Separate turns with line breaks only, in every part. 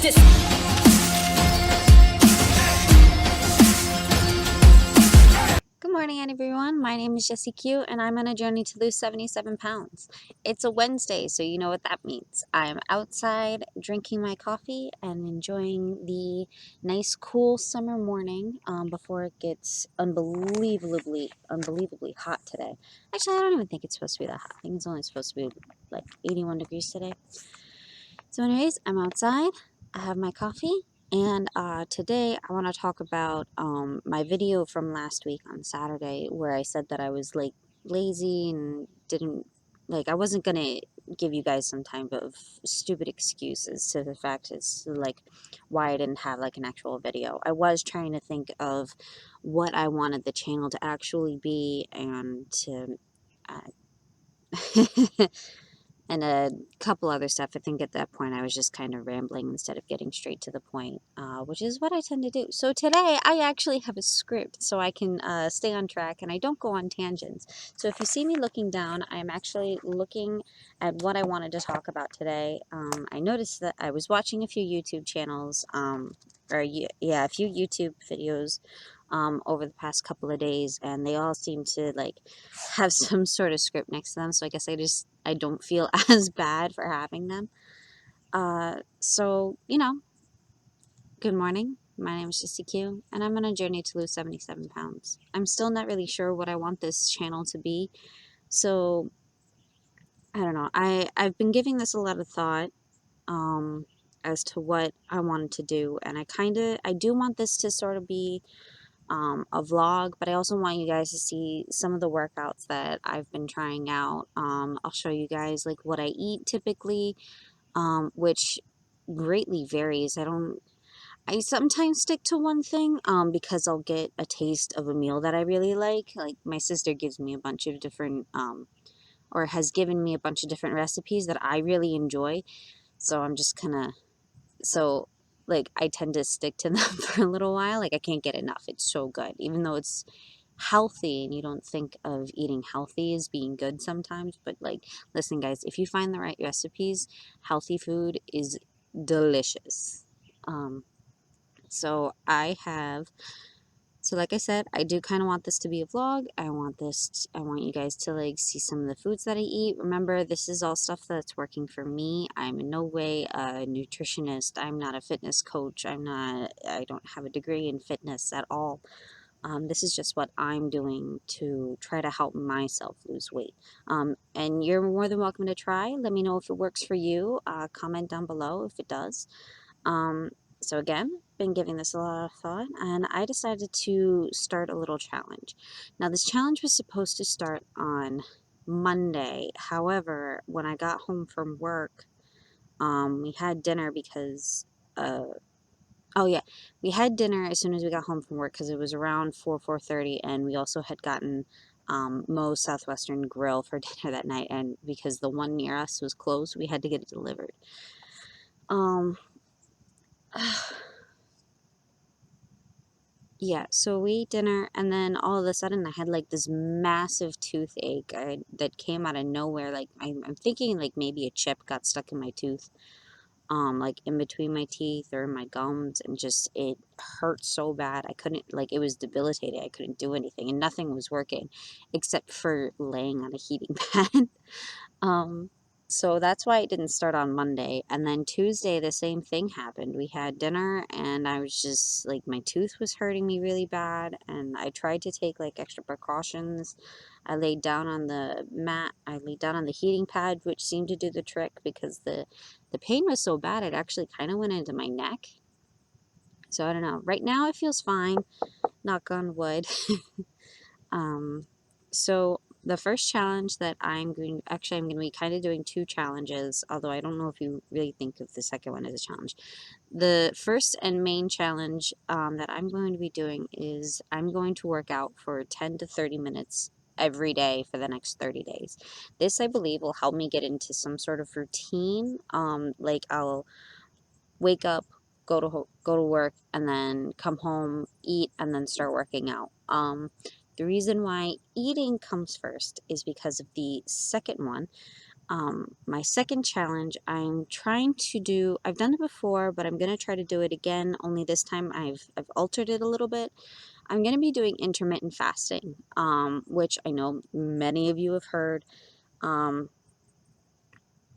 Check this.
Good morning, everyone. My name is Jessie Q, and I'm on a journey to lose 77 pounds. It's a Wednesday, so you know what that means. I'm outside drinking my coffee and enjoying the nice, cool summer morning before it gets unbelievably hot today. Actually, I don't even think it's supposed to be that hot. I think it's only supposed to be like 81 degrees today. So anyways, I'm outside. I have my coffee. And today I want to talk about my video from last week on Saturday where I said that I was like lazy and didn't like I wasn't gonna give you guys some type of stupid excuses to the fact it's like why I didn't have like an actual video. I was trying to think of what I wanted the channel to actually be and to and a couple other stuff. I think at that point I was just kind of rambling instead of getting straight to the point, which is what I tend to do. So today I actually have a script so I can stay on track and I don't go on tangents. So if you see me looking down, I'm actually looking at what I wanted to talk about today. I noticed that I was watching a few YouTube channels, a few YouTube videos over the past couple of days, and they all seem to like have some sort of script next to them. So I guess I don't feel as bad for having them. So good morning. My name is Jessie Q, and I'm on a journey to lose 77 pounds. I'm still not really sure what I want this channel to be, so I don't know. I've been giving this a lot of thought as to what I wanted to do, and I do want this to sort of be a vlog, but I also want you guys to see some of the workouts that I've been trying out. I'll show you guys like what I eat typically, which greatly varies. I sometimes stick to one thing because I'll get a taste of a meal that I really like. Like my sister gives me a bunch of different or has given me a bunch of different recipes that I really enjoy. So I'm just kind of so like I tend to stick to them for a little while. Like I can't get enough. It's so good. Even though it's healthy and you don't think of eating healthy as being good sometimes, but like listen guys, if you find the right recipes, healthy food is delicious. Um so I have so like I said, I do kind of want this to be a vlog. I want you guys to like see some of the foods that I eat. Remember, this is all stuff that's working for me. I'm in no way a nutritionist. I'm not a fitness coach. I don't have a degree in fitness at all. This is just what I'm doing to try to help myself lose weight. And you're more than welcome to try. Let me know if it works for you. Comment down below if it does. Um, so again, been giving this a lot of thought, and I decided to start a little challenge. Now, this challenge was supposed to start on Monday. However, when I got home from work, we had dinner because, oh yeah, we had dinner as soon as we got home from work because it was around 4:30, and we also had gotten Moe's Southwestern Grill for dinner that night, and because the one near us was closed, we had to get it delivered. Um, Yeah, so we ate dinner, and then all of a sudden I had like this massive toothache that came out of nowhere. Like I'm thinking like maybe a chip got stuck in my tooth, like in between my teeth or my gums, and just it hurt so bad. I couldn't like it was debilitating. I couldn't do anything, and nothing was working except for laying on a heating pad. Um, so that's why it didn't start on Monday. And then Tuesday, the same thing happened. We had dinner, and I was just like, my tooth was hurting me really bad. And I tried to take like extra precautions. I laid down on the mat, I laid down on the heating pad, which seemed to do the trick because the pain was so bad, it actually kind of went into my neck. So I don't know. Right now, it feels fine. Knock on wood. Um, so the first challenge that I'm going to be kind of doing two challenges, although I don't know if you really think of the second one as a challenge. The first and main challenge that I'm going to be doing is I'm going to work out for 10 to 30 minutes every day for the next 30 days. This, I believe, will help me get into some sort of routine. Like I'll wake up, go to work, and then come home, eat, and then start working out. The reason why eating comes first is because of the second one. My second challenge, I'm trying to do, I've done it before, but I'm going to try to do it again, only this time I've altered it a little bit. I'm going to be doing intermittent fasting, which I know many of you have heard. Um,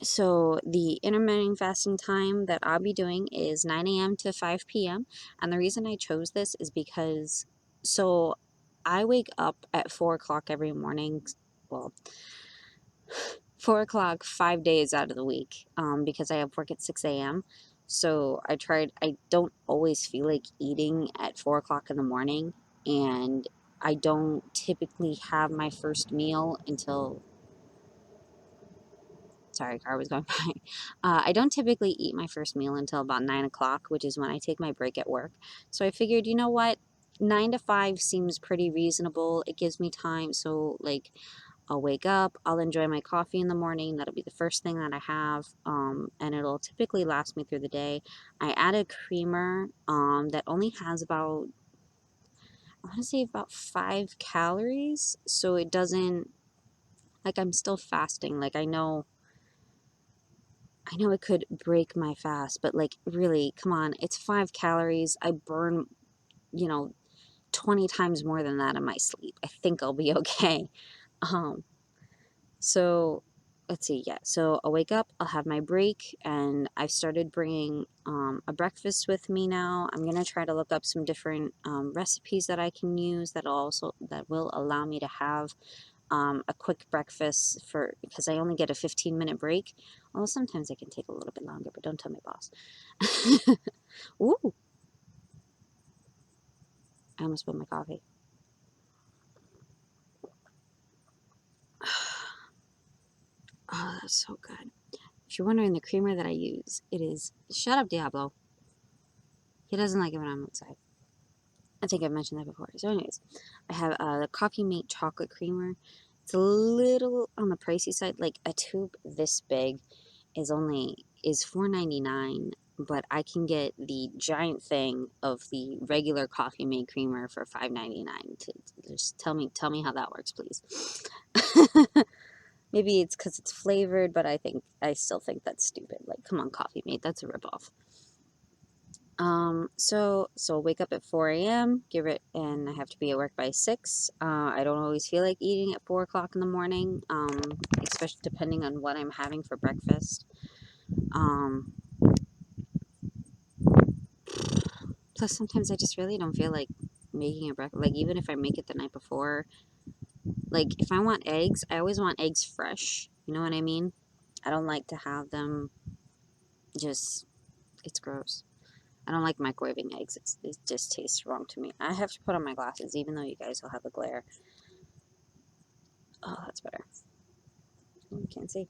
so the intermittent fasting time that I'll be doing is 9 a.m. to 5 p.m. And the reason I chose this is because, so I wake up at 4 o'clock every morning. Well, 4 o'clock 5 days out of the week, because I have work at 6 a.m. So I don't always feel like eating at 4 o'clock in the morning. And I don't typically have my first meal until, sorry, car was going by. I don't typically eat my first meal until about 9 o'clock, which is when I take my break at work. So I figured, you know what? 9 to 5 seems pretty reasonable. It gives me time. So, like, I'll wake up, I'll enjoy my coffee in the morning. That'll be the first thing that I have, and it'll typically last me through the day. I add a creamer that only has about, I want to say about 5 calories, so it doesn't, like, I'm still fasting. Like, I know it could break my fast, but like, really, come on, it's 5 calories. I burn, you know, 20 times more than that in my sleep. I think I'll be okay. Um, So let's see, yeah. So I'll wake up, I'll have my break, and I've started bringing a breakfast with me now. I'm gonna try to look up some different recipes that I can use that will allow me to have a quick breakfast for, because I only get a 15-minute break. Well, sometimes I can take a little bit longer, but don't tell my boss. Ooh, I almost spilled my coffee. Oh, that's so good. If you're wondering the creamer that I use, it is, shut up, Diablo. He doesn't like it when I'm outside. I think I've mentioned that before. So, anyways, I have the Coffee Mate chocolate creamer. It's a little on the pricey side. Like, a tube this big is $4.99, but I can get the giant thing of the regular Coffee Mate creamer for $5.99. Just tell me how that works, please. Maybe it's because it's flavored, but I still think that's stupid. Like, come on, Coffee Mate, that's a ripoff. So wake up at 4 a.m., and I have to be at work by 6. I don't always feel like eating at 4 o'clock in the morning, especially depending on what I'm having for breakfast. Um, Plus, sometimes I just really don't feel like making a breakfast. Like, even if I make it the night before, like, if I want eggs, I always want eggs fresh. You know what I mean? I don't like to have them just, it's gross. I don't like microwaving eggs. It just tastes wrong to me. I have to put on my glasses, even though you guys will have a glare. Oh, that's better. You can't see.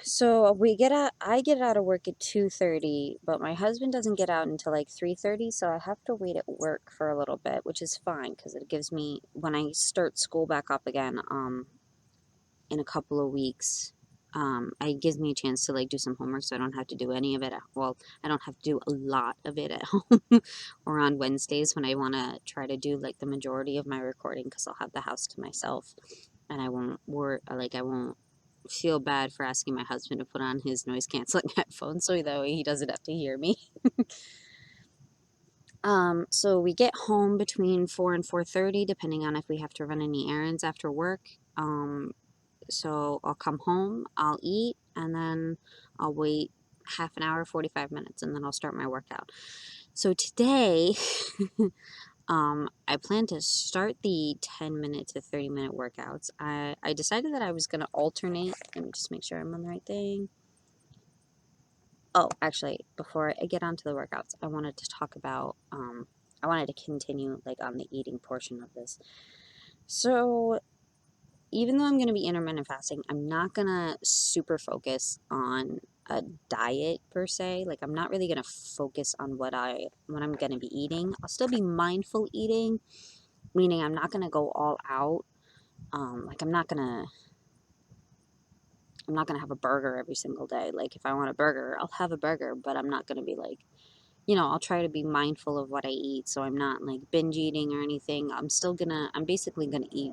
So I get out of work at 2:30, but my husband doesn't get out until like 3:30, so I have to wait at work for a little bit, which is fine because it gives me, when I start school back up again, in a couple of weeks, it gives me a chance to like do some homework, so I don't have to do any of it. Well, I don't have to do a lot of it at home or on Wednesdays when I want to try to do like the majority of my recording, because I'll have the house to myself and I won't work, like I won't feel bad for asking my husband to put on his noise canceling headphones so that way he doesn't have to hear me. So we get home between 4 and 4:30, depending on if we have to run any errands after work. So I'll come home, I'll eat, and then I'll wait half an hour, 45 minutes, and then I'll start my workout. So today, I plan to start the 10-minute to 30-minute workouts. I decided that I was going to alternate. Let me just make sure I'm on the right thing. Oh, actually, before I get onto the workouts, I wanted to talk about, I wanted to continue like on the eating portion of this. So even though I'm going to be intermittent fasting, I'm not going to super focus on a diet per se. Like, I'm not really going to focus on what I'm going to be eating. I'll still be mindful eating, meaning I'm not going to go all out. Like, I'm not going to have a burger every single day. Like, if I want a burger, I'll have a burger, but I'm not going to be like, I'll try to be mindful of what I eat, so I'm not like binge eating or anything. I'm basically gonna eat.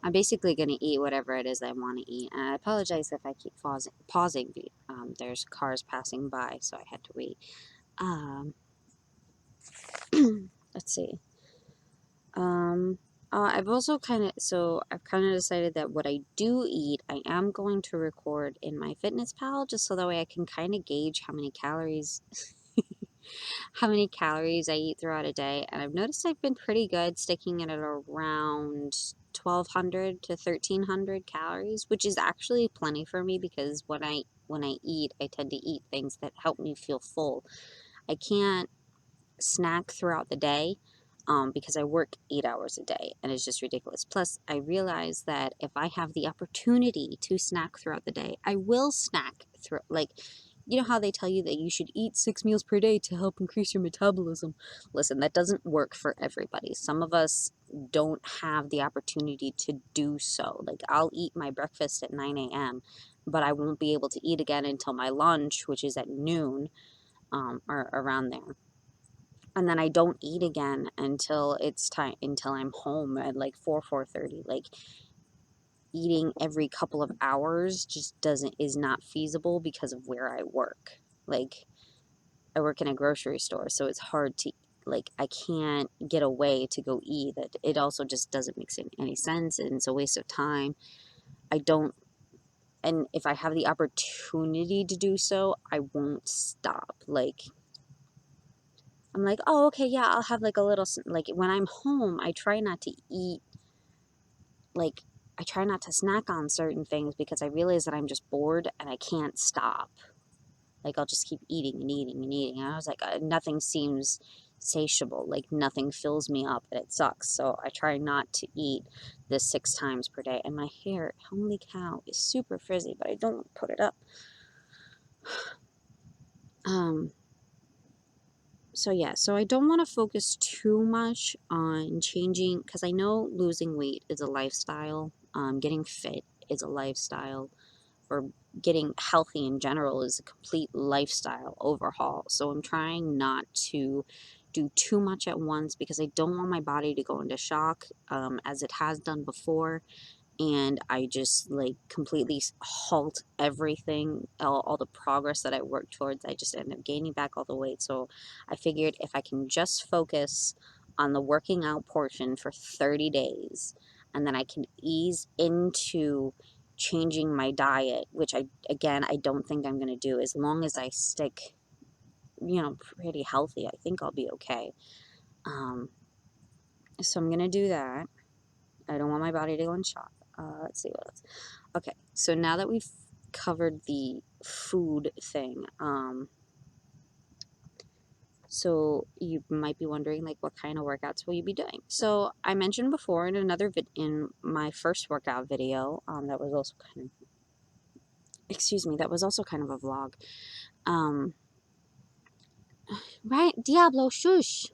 I'm basically going to eat whatever it is I want to eat. And I apologize if I keep pausing. There's cars passing by, so I had to wait. Um, let's see. I've also I've kind of decided that what I do eat, I am going to record in my fitness pal, just so that way I can kind of gauge how many calories, how many calories I eat throughout a day. And I've noticed I've been pretty good sticking it at around 1,200 to 1,300 calories, which is actually plenty for me because when I eat, I tend to eat things that help me feel full. I can't snack throughout the day because I work 8 hours a day and it's just ridiculous. Plus, I realize that if I have the opportunity to snack throughout the day, I will snack through. Like, you know how they tell you that you should eat 6 meals per day to help increase your metabolism? Listen, that doesn't work for everybody. Some of us don't have the opportunity to do so. Like, I'll eat my breakfast at 9 a.m., but I won't be able to eat again until my lunch, which is at noon or around there, and then I don't eat again until it's time, until I'm home at like 4:30. Like, eating every couple of hours just is not feasible because of where I work. Like, I work in a grocery store, so it's hard to, like, I can't get away to go eat. That it also just doesn't make any sense, and it's a waste of time. I don't And if I have the opportunity to do so, I won't stop. Like, I'm like, oh, okay, yeah, I'll have like a little, like when I'm home, I try not to eat, like, I try not to snack on certain things because I realize that I'm just bored and I can't stop. Like, I'll just keep eating and eating and eating. And I was like, nothing seems satiable. Like, nothing fills me up and it sucks. So I try not to eat this 6 times per day. And my hair, holy cow, is super frizzy, but I don't put it up. Um, So yeah, so I don't want to focus too much on changing, because I know losing weight is a lifestyle. Getting fit is a lifestyle, or getting healthy in general is a complete lifestyle overhaul. So I'm trying not to do too much at once because I don't want my body to go into shock, as it has done before, and I just like completely halt everything, all the progress that I worked towards. I just end up gaining back all the weight. So I figured if I can just focus on the working out portion for 30 days, and then I can ease into changing my diet, which I don't think I'm going to do. As long as I stick, pretty healthy, I think I'll be okay. Um, so I'm going to do that. I don't want my body to go in shock. Let's see what else. Okay, so now that we've covered the food thing, so you might be wondering, like, what kind of workouts will you be doing? So I mentioned before in in my first workout video, that was also that was also kind of a vlog. Um, right, Diablo, shush.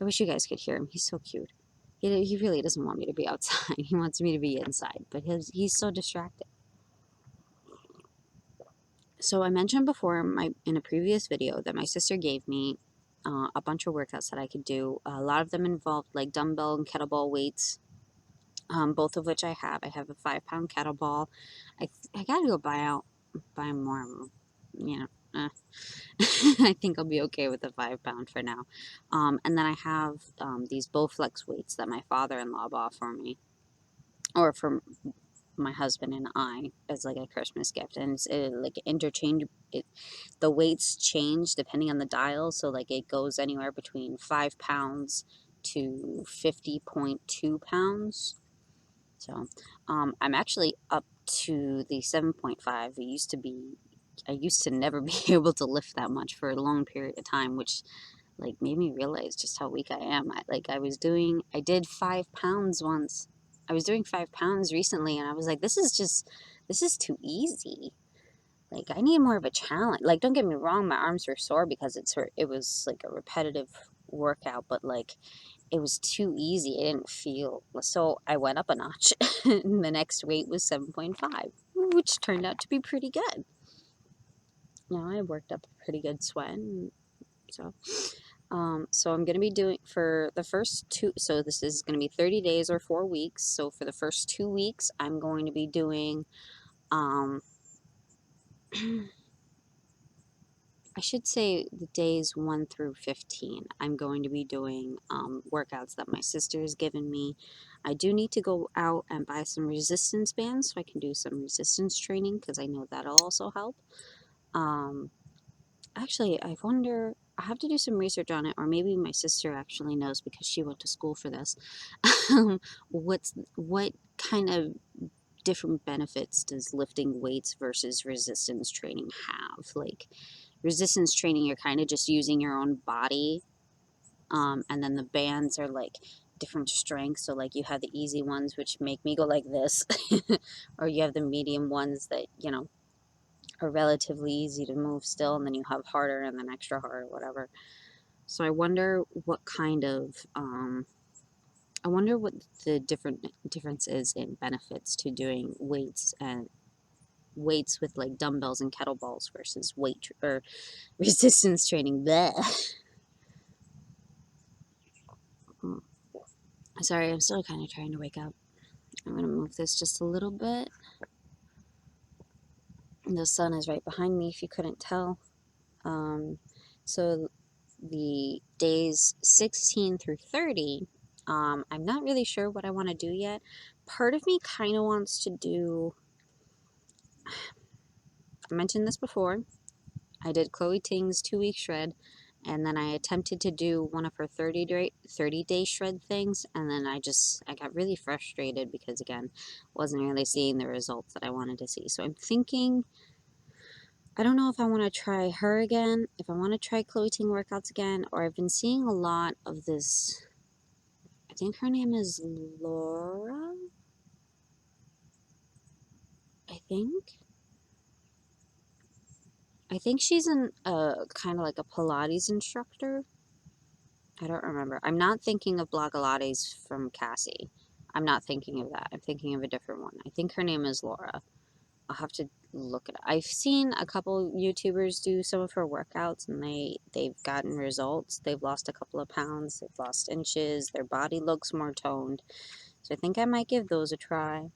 I wish you guys could hear him. He's so cute. He really doesn't want me to be outside. He wants me to be inside, but he's so distracted. So I mentioned before in a previous video that my sister gave me a bunch of workouts that I could do. A lot of them involved like dumbbell and kettlebell weights, both of which I have. I have a 5-pound kettlebell. I gotta go buy more. You know, I think I'll be okay with the 5-pound for now. And then I have these Bowflex weights that my father-in-law bought for me, or for my husband and I, as like a Christmas gift, and it's like interchange. The weights change depending on the dial, so like it goes anywhere between 5 pounds to 50.2 pounds. So I'm actually up to the 7.5. I used to never be able to lift that much for a long period of time, which like made me realize just how weak I am. I did 5 pounds once. I was doing 5 pounds recently, and I was like, this is too easy. Like, I need more of a challenge. Like, don't get me wrong, my arms were sore because it was like a repetitive workout, but like it was too easy. It didn't feel, so I went up a notch. And the next weight was 7.5, which turned out to be pretty good. I worked up a pretty good sweat, so So I'm going to be doing for the first two, so this is going to be 30 days or 4 weeks. So for the first 2 weeks, I'm going to be doing, um, I should say the days 1 through 15. I'm going to be doing workouts that my sister has given me. I do need to go out and buy some resistance bands so I can do some resistance training because I know that'll also help. Um, Actually, I wonder, I have to do some research on it, or maybe my sister actually knows because she went to school for this. What kind of different benefits does lifting weights versus resistance training have? Like resistance training, you're kind of just using your own body, and then the bands are like different strengths. So like you have the easy ones which make me go like this, or you have the medium ones that are relatively easy to move still, and then you have harder and then extra hard or whatever. So I wonder what kind of I wonder what the difference is in benefits to doing weights and weights with like dumbbells and kettlebells versus or resistance training. Blech. Sorry, I'm still kind of trying to wake up. I'm gonna move this just a little bit. The sun is right behind me if you couldn't tell. So the days 16 through 30, I'm not really sure what I want to do yet. Part of me kind of wants to do, I mentioned this before, I did Chloe Ting's 2-week shred, and then I attempted to do one of her 30-day shred things, and then I got really frustrated because, again, wasn't really seeing the results that I wanted to see. So I'm thinking, I don't know if I want to try her again, if I want to try Chloe Ting workouts again, or I've been seeing a lot of this, I think her name is Laura, I think. I think she's kind of like a Pilates instructor. I don't remember. I'm not thinking of Blogilates from Cassie. I'm not thinking of that. I'm thinking of a different one. I think her name is Laura. I'll have to look it up. I've seen a couple YouTubers do some of her workouts, and they've gotten results. They've lost a couple of pounds. They've lost inches. Their body looks more toned. So I think I might give those a try.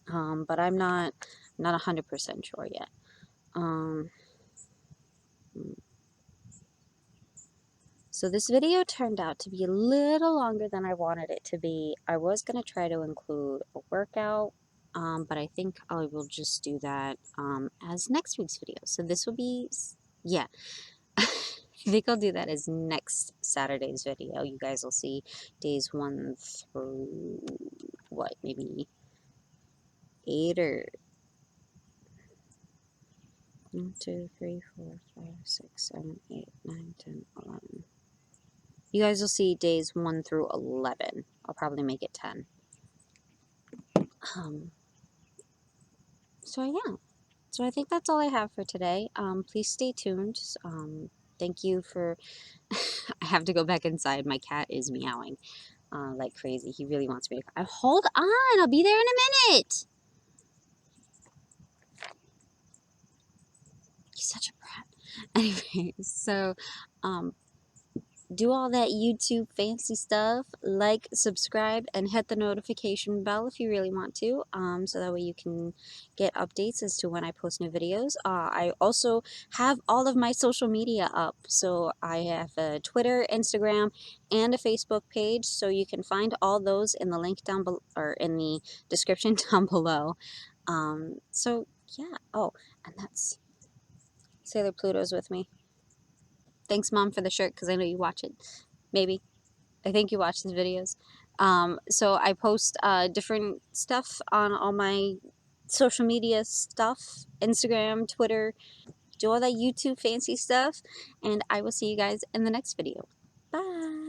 But I'm not 100% sure yet. Um, So this video turned out to be a little longer than I wanted it to be. I was going to try to include a workout, but I think I will just do that as next week's video. So this will be, yeah, I think I'll do that as next Saturday's video. You guys will see days 1 through, what, maybe 8 or 1, 2, 3, 4, 5, 6, 7, 8, 9, 10, 11. You guys will see days 1 through 11. I'll probably make it 10. So yeah. So I think that's all I have for today. Please stay tuned. Thank you for... I have to go back inside. My cat is meowing like crazy. He really wants me to... Hold on! I'll be there in a minute! He's such a brat. Anyways, so do all that YouTube fancy stuff, like, subscribe, and hit the notification bell if you really want to, so that way you can get updates as to when I post new videos. I also have all of my social media up, so I have a Twitter, Instagram, and a Facebook page, so you can find all those in the link down below, or in the description down below. So yeah, oh, and that's Sailor Pluto's with me. Thanks, Mom, for the shirt, because I know you watch it. Maybe. I think you watch his videos. So I post different stuff on all my social media stuff, Instagram, Twitter, do all that YouTube fancy stuff, and I will see you guys in the next video. Bye!